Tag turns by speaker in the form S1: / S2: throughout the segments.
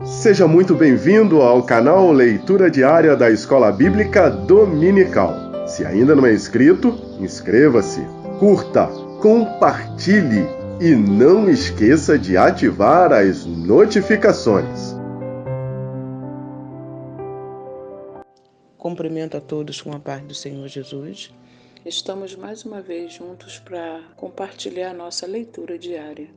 S1: Seja muito bem-vindo ao canal Leitura Diária da Escola Bíblica Dominical. Se ainda não é inscrito, inscreva-se, curta, compartilhe e não esqueça de ativar as notificações.
S2: Cumprimento a todos com a paz do Senhor Jesus. Estamos mais uma vez juntos para compartilhar a nossa leitura diária.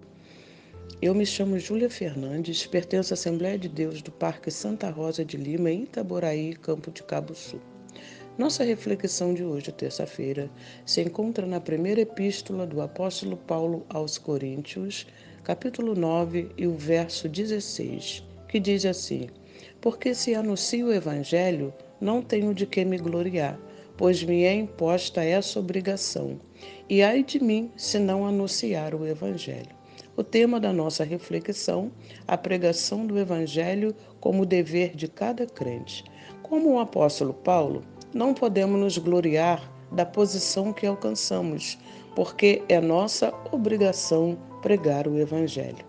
S2: Eu me chamo Júlia Fernandes, pertenço à Assembleia de Deus do Parque Santa Rosa de Lima, em Itaboraí, Campo de Cabo Sul. Nossa reflexão de hoje, terça-feira, se encontra na primeira epístola do apóstolo Paulo aos Coríntios, capítulo 9 e o verso 16, que diz assim: Porque se anuncio o Evangelho, não tenho de que me gloriar, pois me é imposta essa obrigação. E ai de mim se não anunciar o Evangelho. O tema da nossa reflexão, a pregação do Evangelho como dever de cada crente. Como o apóstolo Paulo, não podemos nos gloriar da posição que alcançamos, porque é nossa obrigação pregar o Evangelho.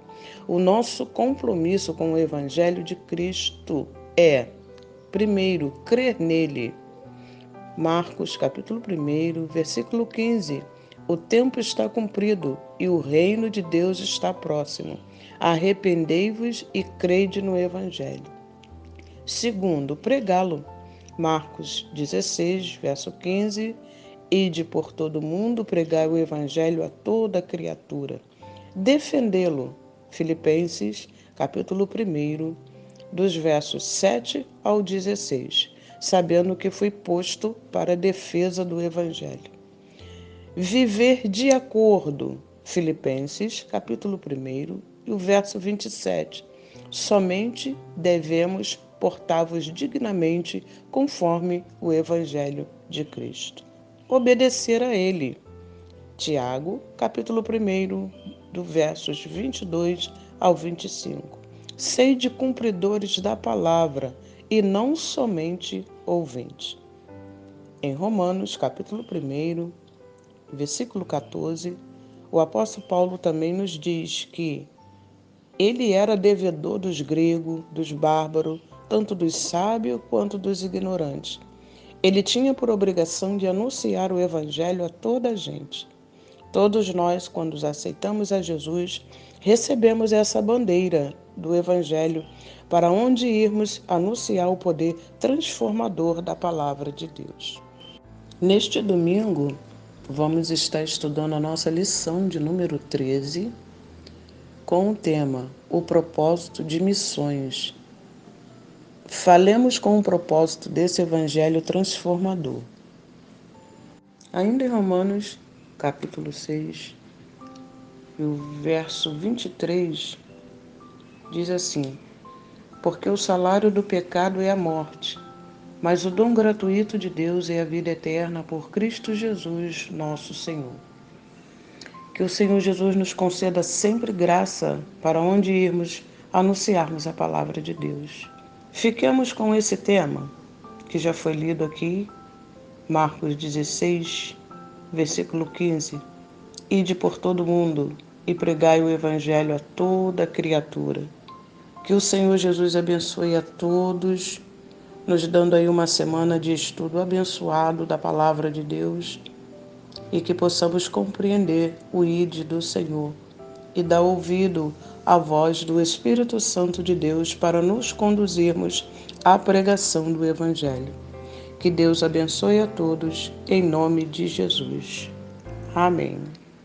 S2: O nosso compromisso com o Evangelho de Cristo é, primeiro, crer nele. Marcos, capítulo 1, versículo 15. O tempo está cumprido e o reino de Deus está próximo. Arrependei-vos e crede no Evangelho. Segundo, pregá-lo. Marcos 16, verso 15. Ide por todo mundo, pregai o Evangelho a toda criatura. Defendê-lo. Filipenses, capítulo 1, dos versos 7 ao 16. Sabendo que fui posto para a defesa do Evangelho. Viver de acordo, Filipenses, capítulo 1, e o verso 27. Somente devemos portar-vos dignamente conforme o Evangelho de Cristo. Obedecer a Ele. Tiago, capítulo 1, do versos 22 ao 25. Sede cumpridores da palavra e não somente ouvintes. Em Romanos, capítulo 1, versículo 14, o apóstolo Paulo também nos diz que ele era devedor dos gregos, dos bárbaros, tanto dos sábios quanto dos ignorantes. Ele tinha por obrigação de anunciar o Evangelho a toda a gente. Todos nós, quando aceitamos a Jesus, recebemos essa bandeira do Evangelho para onde irmos anunciar o poder transformador da palavra de Deus. Neste domingo, vamos estar estudando a nossa lição de número 13, com o tema O Propósito de Missões. Falemos com o propósito desse Evangelho transformador. Ainda em Romanos, capítulo 6, e o verso 23, diz assim: Porque o salário do pecado é a morte, mas o dom gratuito de Deus é a vida eterna por Cristo Jesus, nosso Senhor. Que o Senhor Jesus nos conceda sempre graça para onde irmos anunciarmos a palavra de Deus. Fiquemos com esse tema, que já foi lido aqui, Marcos 16, versículo 15. Ide por todo mundo e pregai o Evangelho a toda criatura. Que o Senhor Jesus abençoe a todos, nos dando aí uma semana de estudo abençoado da palavra de Deus e que possamos compreender o ide do Senhor e dar ouvido à voz do Espírito Santo de Deus para nos conduzirmos à pregação do Evangelho. Que Deus abençoe a todos, em nome de Jesus. Amém.